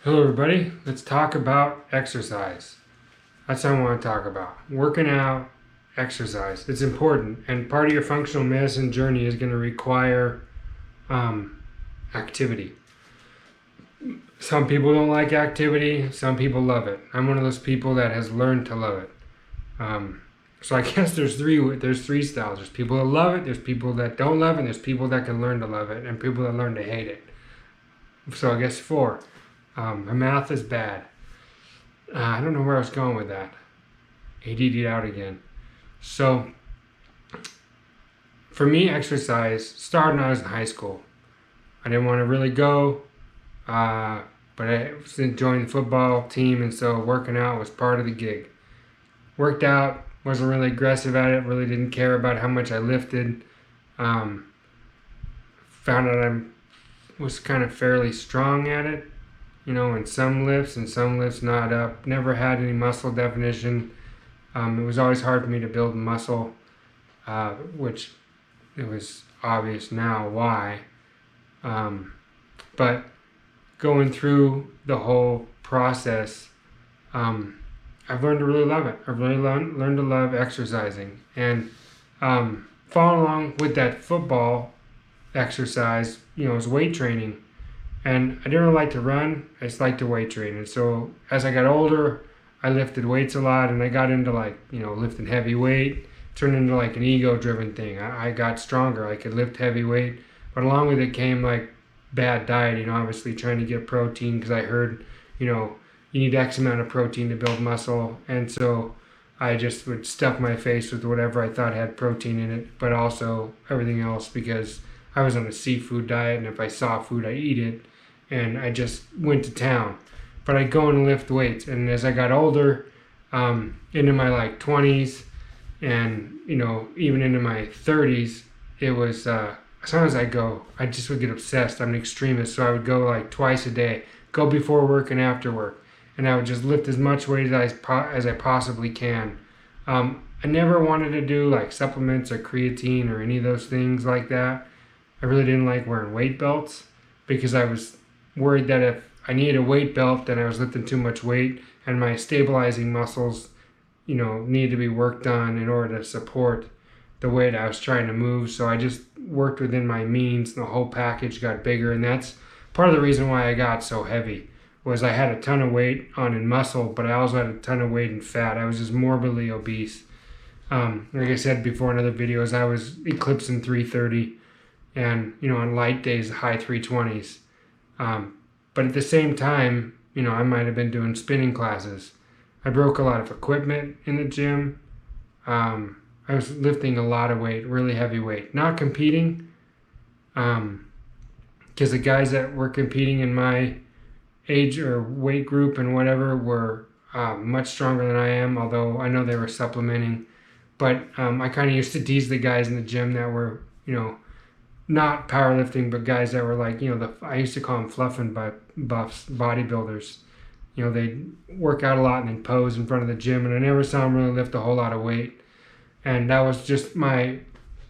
Hello, everybody. Let's talk about exercise. That's what I want to talk about. Working out, exercise. It's important, and part of your functional medicine journey is going to require activity. Some people don't like activity. Some people love it. I'm one of those people that has learned to love it. So I guess there's three styles. There's people that love it. There's people that don't love it. And there's people that can learn to love it, and people that learn to hate it. So I guess four. My math is bad. I don't know where I was going with that. ADD out again. So, for me, exercise started when I was in high school. I didn't want to really go, but I was enjoying the football team, and so working out was part of the gig. Worked out, wasn't really aggressive at it, really didn't care about how much I lifted. Found out I was kind of fairly strong at it, in some lifts and some lifts not up. Never had any muscle definition. It was always hard for me to build muscle, which it was obvious now why. But going through the whole process, I've learned to really love it. I've really learned to love exercising. And following along with that football exercise, it was weight training. And I didn't really like to run. I just liked to weight train. And so as I got older, I lifted weights a lot, and I got into lifting heavy weight. Turned into like an ego-driven thing. I got stronger. I could lift heavy weight, but along with it came like bad diet. Obviously trying to get protein because I heard, you need X amount of protein to build muscle, and so I just would stuff my face with whatever I thought had protein in it, but also everything else because I was on a seafood diet, and if I saw food, I eat it, and I just went to town. But I'd go and lift weights, and as I got older, into my 20s, and even into my 30s, it was as long as I go, I just would get obsessed. I'm an extremist, so I would go twice a day, go before work and after work, and I would just lift as much weight as I possibly can. I never wanted to do supplements or creatine or any of those things like that. I really didn't like wearing weight belts because I was worried that if I needed a weight belt, then I was lifting too much weight, and my stabilizing muscles, needed to be worked on in order to support the weight I was trying to move. So I just worked within my means, and the whole package got bigger, and that's part of the reason why I got so heavy. Was I had a ton of weight on in muscle, but I also had a ton of weight in fat. I was just morbidly obese. Like I said before in other videos, I was eclipsing 330, and on light days, high 320s. But at the same time, I might have been doing spinning classes. I broke a lot of equipment in the gym. I was lifting a lot of weight, really heavy weight. Not competing, because the guys that were competing in my age or weight group and whatever were much stronger than I am, although I know they were supplementing. But I kind of used to tease the guys in the gym that were, not powerlifting, but guys that were I used to call them fluffing buffs, bodybuilders. They'd work out a lot and then pose in front of the gym, and I never saw them really lift a whole lot of weight. And that was just my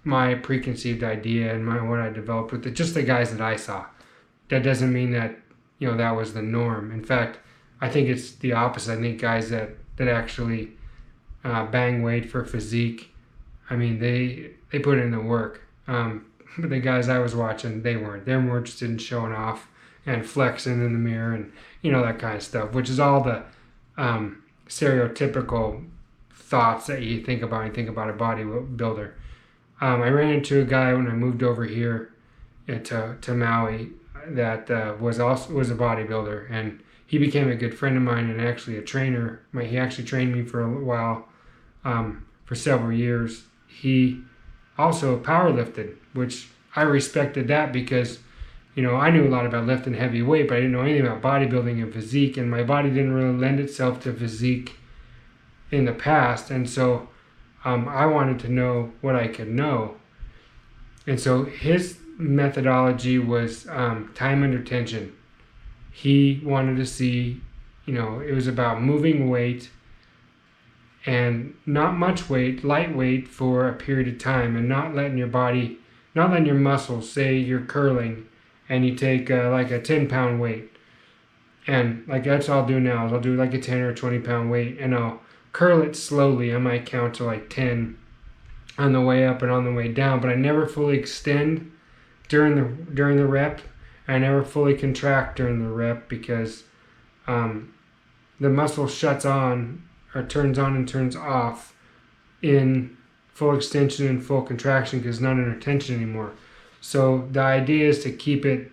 preconceived idea and what I developed with it. Just the guys that I saw. That doesn't mean that, that was the norm. In fact, I think it's the opposite. I think guys that actually bang weight for physique, they put in the work. But the guys I was watching, they weren't. They were more interested in showing off and flexing in the mirror and, that kind of stuff, which is all the stereotypical thoughts that you think about when you think about a bodybuilder. I ran into a guy when I moved over here to Maui that was a bodybuilder, and he became a good friend of mine and actually a trainer. He actually trained me for a while, for several years. He also powerlifted, which I respected that because, I knew a lot about lifting heavy weight, but I didn't know anything about bodybuilding and physique, and my body didn't really lend itself to physique in the past, and so I wanted to know what I could know. And so his methodology was time under tension. He wanted to see, it was about moving weight and not much weight, light weight for a period of time, and not letting your muscles, say you're curling and you take like a 10-pound weight, And like that's all I'll do now is I'll do like a 10 or 20 pound weight, and I'll curl it slowly. I might count to like 10 on the way up and on the way down, but I never fully extend during the rep. I never fully contract during the rep because the muscle shuts on or turns on and turns off in full extension and full contraction because it's not under tension anymore. So the idea is to keep it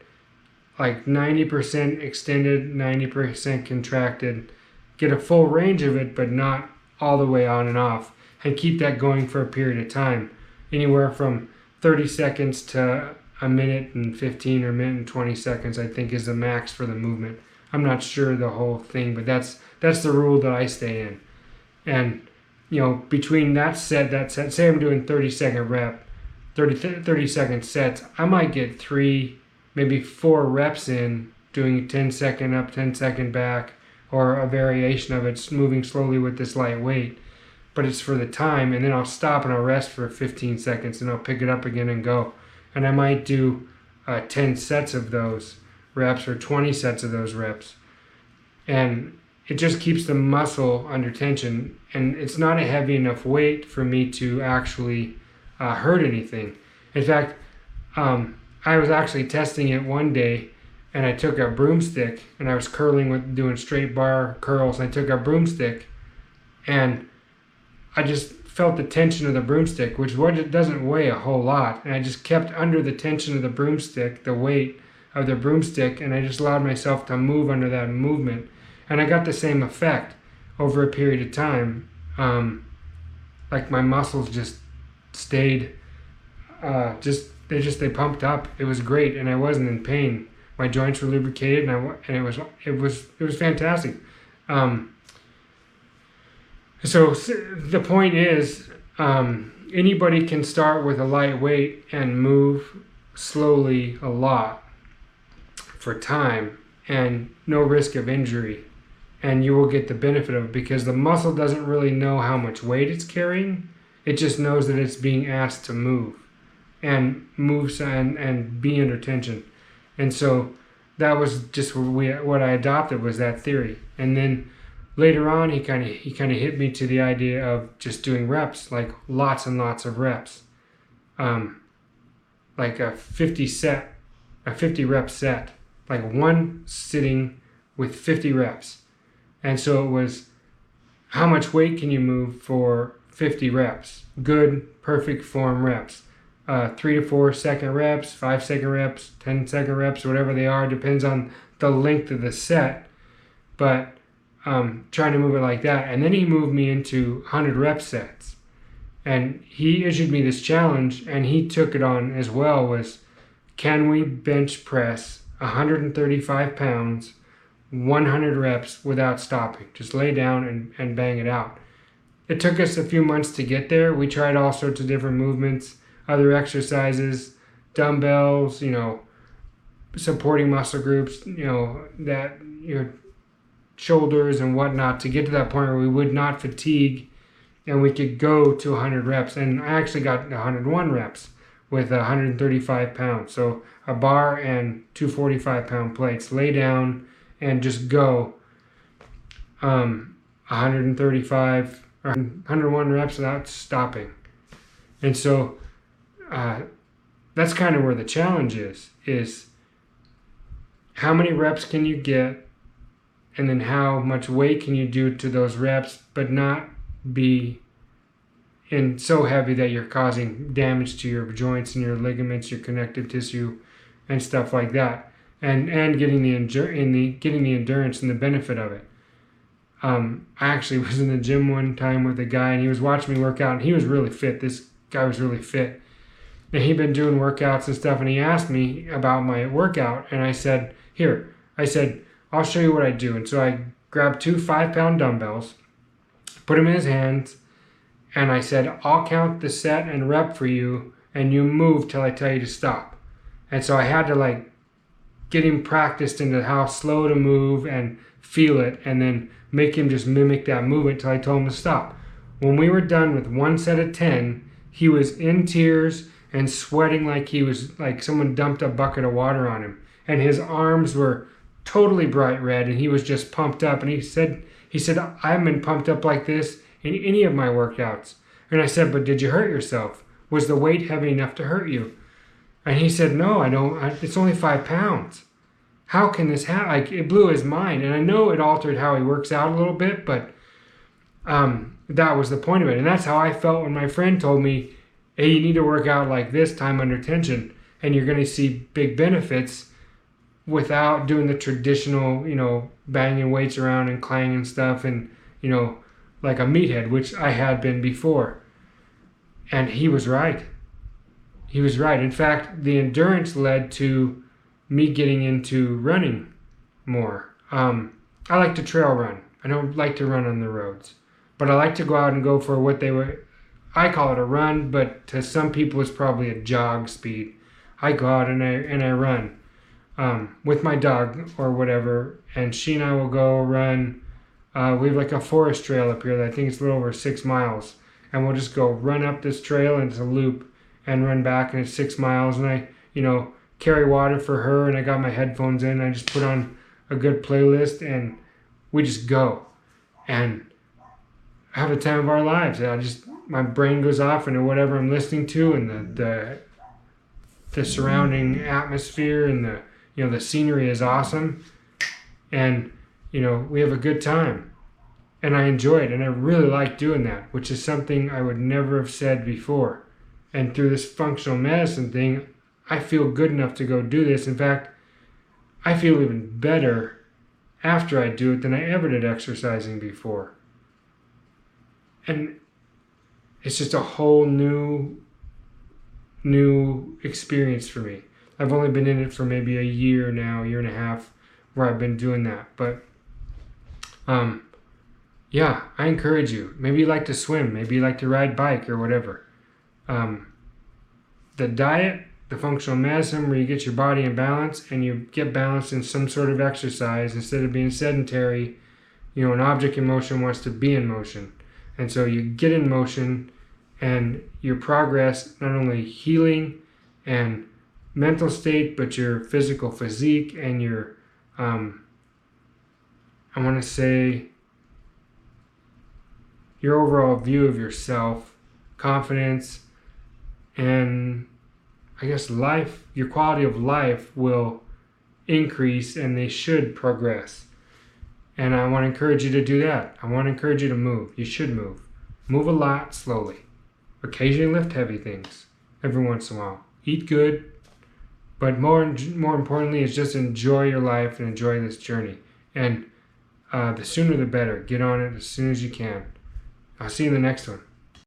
like 90% extended, 90% contracted, get a full range of it, but not all the way on and off, and keep that going for a period of time, anywhere from 30 seconds to a minute and 15 or a minute and 20 seconds, I think is the max for the movement. I'm not sure the whole thing, but that's the rule that I stay in. And, between that set, say I'm doing 30-second rep, 30-second sets, I might get 3, maybe 4 reps in doing 10-second up, 10-second back, or a variation of it, moving slowly with this light weight. But it's for the time, and then I'll stop and I'll rest for 15 seconds, and I'll pick it up again and go. And I might do 10 sets of those reps or 20 sets of those reps. And it just keeps the muscle under tension, and it's not a heavy enough weight for me to actually hurt anything. In fact, I was actually testing it one day, and I took a broomstick, and I was doing straight bar curls, and I took a broomstick, and I just felt the tension of the broomstick, which it doesn't weigh a whole lot, and I just kept under the tension of the broomstick, the weight of the broomstick, and I just allowed myself to move under that movement, and I got the same effect over a period of time. Like my muscles just stayed, they pumped up. It was great, and I wasn't in pain. My joints were lubricated, and it was fantastic. So the point is, anybody can start with a light weight and move slowly a lot for time and no risk of injury, and you will get the benefit of it because the muscle doesn't really know how much weight it's carrying. It just knows that it's being asked to move and be under tension. And so that was just what I adopted was that theory. And then later on, he kind of hit me to the idea of just doing reps, like lots and lots of reps, like a 50 rep set, like one sitting with 50 reps. And so it was, how much weight can you move for 50 reps? Good, perfect form reps. 3 to 4 second reps, 5 second reps, 10 second reps, whatever they are, depends on the length of the set. But trying to move it like that. And then he moved me into 100 rep sets. And he issued me this challenge, and he took it on as well, was, can we bench press 135 pounds, 100 reps without stopping? Just lay down and bang it out. It took us a few months to get there. We tried all sorts of different movements, other exercises, dumbbells, supporting muscle groups, shoulders and whatnot, to get to that point where we would not fatigue and we could go to 100 reps. And I actually got 101 reps with 135 pounds. So a bar and 245-pound plates. Lay down and just go 135 or 101 reps without stopping. And so that's kind of where the challenge is how many reps can you get, and then how much weight can you do to those reps, but not be so heavy that you're causing damage to your joints and your ligaments, your connective tissue, and stuff like that, and getting the endurance and the benefit of it. I actually was in the gym one time with a guy, and he was watching me work out, and he was really fit. This guy was really fit, and he'd been doing workouts and stuff, and he asked me about my workout, and I said, I'll show you what I do. And so I grabbed 2 5-pound dumbbells, put them in his hands, and I said, I'll count the set and rep for you, and you move till I tell you to stop. And so I had to get him practiced into how slow to move and feel it, and then make him just mimic that movement till I told him to stop. When we were done with one set of 10, he was in tears and sweating like he was like someone dumped a bucket of water on him, and his arms were totally bright red, and he was just pumped up. And he said, I haven't been pumped up like this in any of my workouts. And I said, but did you hurt yourself? Was the weight heavy enough to hurt you? And he said, no, I don't. It's only 5 pounds. How can this happen? Like, it blew his mind. And I know it altered how he works out a little bit, but that was the point of it. And that's how I felt when my friend told me, hey, you need to work out like this, time under tension, and you're going to see big benefits without doing the traditional, banging weights around and clanging stuff and, like a meathead, which I had been before. And he was right. He was right. In fact, the endurance led to me getting into running more. I like to trail run. I don't like to run on the roads, but I like to go out and go for what I call it a run, but to some people it's probably a jog speed. I go out and I run with my dog or whatever, and she and I will go run. We have like a forest trail up here that I think it's a little over 6 miles, and we'll just go run up this trail and it's a loop and run back, and it's 6 miles, and I carry water for her, and I got my headphones in, and I just put on a good playlist, and we just go and have the time of our lives. My brain goes off into whatever I'm listening to, and the surrounding atmosphere, and the scenery is awesome, and we have a good time, and I enjoy it, and I really like doing that, which is something I would never have said before. And through this functional medicine thing, I feel good enough to go do this. In fact, I feel even better after I do it than I ever did exercising before. And it's just a whole new experience for me. I've only been in it for maybe a year now, 1.5 years, where I've been doing that. But yeah, I encourage you. Maybe you like to swim, maybe you like to ride bike or whatever. The diet, the functional medicine, where you get your body in balance and you get balanced in some sort of exercise instead of being sedentary. An object in motion wants to be in motion. And so you get in motion, and your progress, not only healing and mental state, but your physical physique and your, I want to say, your overall view of yourself, confidence, and I guess life, your quality of life will increase, and they should progress. And I want to encourage you to do that. I want to encourage you to move. You should move. Move a lot, slowly. Occasionally lift heavy things every once in a while. Eat good, but more importantly is just enjoy your life and enjoy this journey. And the sooner the better. Get on it as soon as you can. I'll see you in the next one.